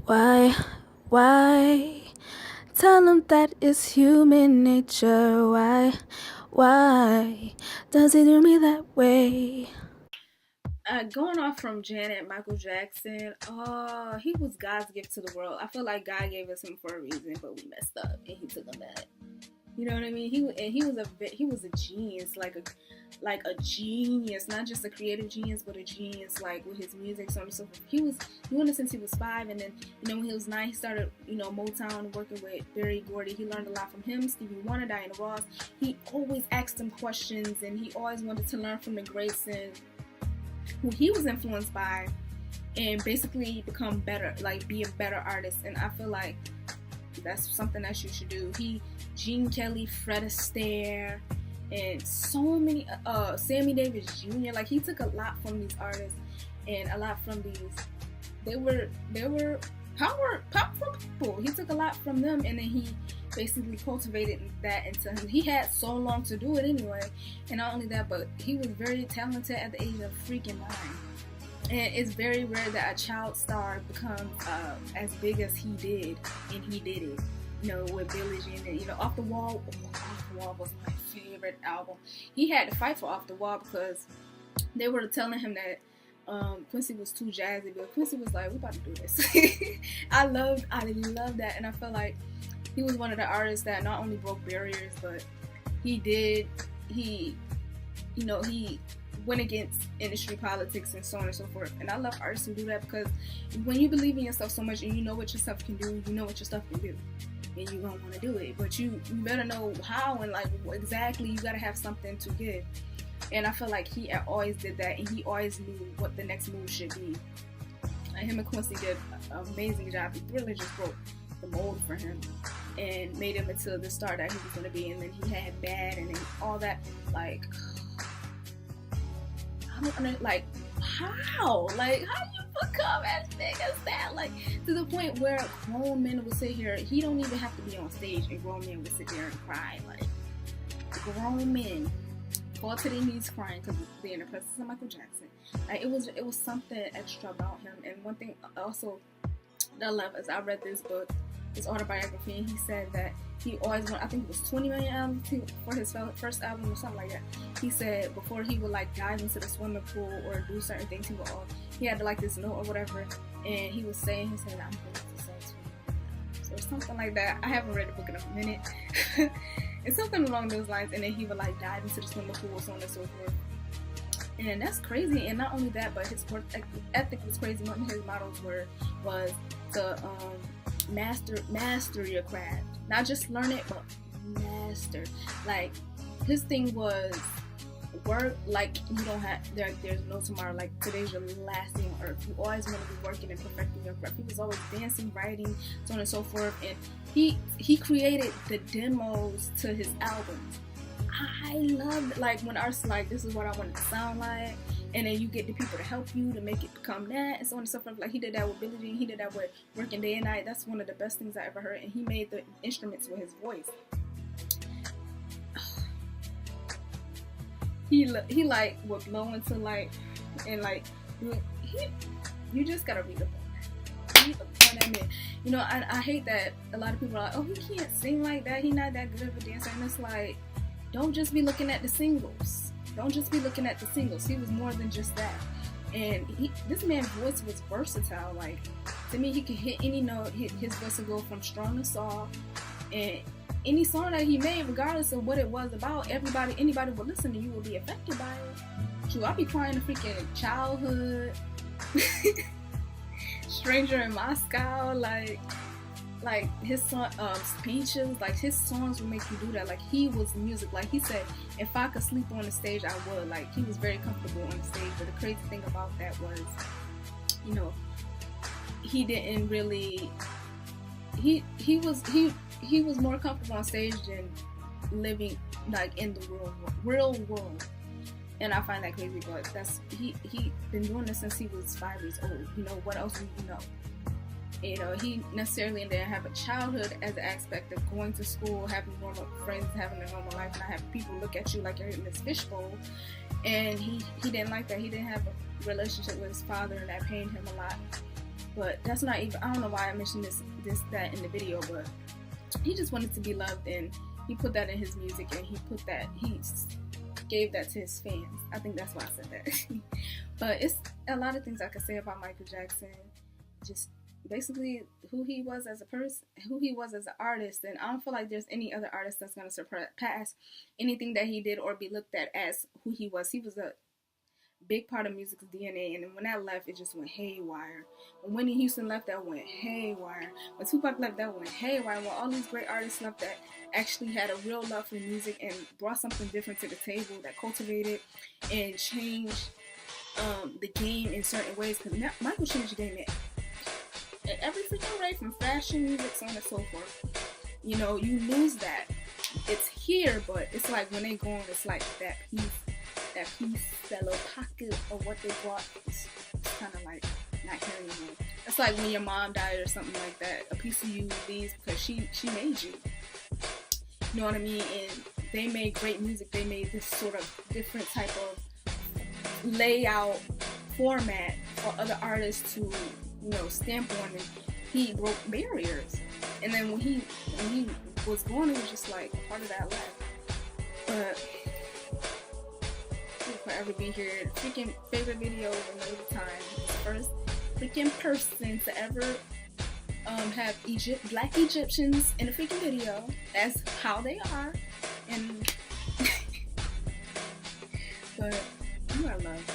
Why, why? Tell them that it's human nature. Why does it do me that way? Going off from Janet, Michael Jackson, he was God's gift to the world. I feel like God gave us him for a reason, but we messed up and he took him back. You know what I mean? He was a genius, like a genius, not just a creative genius, but a genius like with his music, so on and so forth. He was doing it since he was 5, and then when he was 9, he started Motown, working with Berry Gordy. He learned a lot from him, Stevie Wonder, Diana Ross. He always asked him questions, and he always wanted to learn from the greats and who he was influenced by, and basically become better, like be a better artist. And I feel like that's something that you should do. Gene Kelly, Fred Astaire, and so many, Sammy Davis Jr. Like, he took a lot from these artists and a lot from these. They were powerful people. He took a lot from them, and then he basically cultivated that into him. He had so long to do it anyway, and not only that, but he was very talented at the age of freaking 9. And it's very rare that a child star becomes as big as he did, and he did it. With Billie Jean, and Off the Wall. Off the Wall was my favorite album. He had to fight for Off the Wall because they were telling him that Quincy was too jazzy, but Quincy was like, "We're about to do this." I love that, and I feel like he was one of the artists that not only broke barriers, but he went against industry politics and so on and so forth. And I love artists who do that, because when you believe in yourself so much and you know what your stuff can do, you know what your stuff can do, and you don't want to do it, but you better know how, and like exactly, you gotta have something to give. And I feel like he always did that, and he always knew what the next move should be. And him and Quincy did an amazing job. He really just broke the mold for him and made him into the star that he was going to be. And then he had Bad, and then all that, like, I don't know, like, how you become as big as that? Like, to the point where grown men would sit here. He don't even have to be on stage, and grown men would sit there and cry. Like, grown men fall to their knees crying because they're in the presence of Michael Jackson. Like, it was something extra about him. And one thing also that I love is I read this book, his autobiography, and he said that he always wanted, I think it was 20 million albums for his first album or something like that. He said before he would like dive into the swimming pool or do certain things, he had to like this note or whatever, and he was saying, he said, "I'm going to sell 20 million albums," or something like that. I haven't read the book in a minute. It's something along those lines. And then he would like dive into the swimming pool, so on and so forth. And that's crazy. And not only that, but his work ethic was crazy. One of his mottos was to master your craft. Not just learn it, but master. Like, his thing was work like you don't have, there's no tomorrow. Like, today's your last day on earth. You always want to be working and perfecting your craft. He was always dancing, writing, so on and so forth. And he created the demos to his albums. I love, like, when artists like, this is what I want it to sound like, and then you get the people to help you to make it become that, and so on and so forth. Like, he did that with Billie Jean. He did that with Working Day and Night. That's one of the best things I ever heard. And he made the instruments with his voice. He like would blow into light, and like you just gotta read up on that. Read up on that man. I hate that a lot of people are like, "Oh, he can't sing like that. He's not that good of a dancer." And it's like, don't just be looking at the singles. Don't just be looking at the singles. He was more than just that. And this man's voice was versatile. Like, to me, he could hit any note. His voice would go from strong to soft. And any song that he made, regardless of what it was about, anybody would listen to you, would be affected by it. Shoot, I be crying to freaking Childhood, Stranger in Moscow, like his song, Speeches, like, his songs would make you do that. Like, he was music. Like, he said, if I could sleep on the stage, I would. Like, he was very comfortable on the stage. But the crazy thing about that was, he didn't really, he was more comfortable on stage than living, like, in the real world. And I find that crazy, but he been doing this since he was 5 years old. What else do you know? He necessarily didn't have a childhood as an aspect of going to school, having normal friends, having a normal life, not having people look at you like you're in this fishbowl. And he didn't like that. He didn't have a relationship with his father, and that pained him a lot. But that's not even, I don't know why I mentioned that in the video, but he just wanted to be loved, and he put that in his music, and he gave that to his fans. I think that's why I said that. But it's a lot of things I could say about Michael Jackson. Just basically who he was as a person, who he was as an artist, and I don't feel like there's any other artist that's going to surpass anything that he did or be looked at as who he was. He was a big part of music's DNA, and then when that left, it just went haywire. When Whitney Houston left, that went haywire. When Tupac left, that went haywire. When all these great artists left that actually had a real love for music and brought something different to the table, that cultivated and changed the game in certain ways, because Michael changed the game at every freaking way, from fashion, music, so on and so forth. You know, you lose that. It's here, but it's like when they go on, it's like that piece, that little pocket of what they brought, it's kind of like not here anymore. It's like when your mom died or something like that. A piece of you leaves because she made you. You know what I mean? And they made great music. They made this sort of different type of layout format for other artists to, you know, stamp on, and he broke barriers. And then when he was gone, it was just like part of that life. But he'll forever be here. Freaking favorite video of another time. First freaking person to ever have black Egyptians in a freaking video. That's how they are. And but you are loved.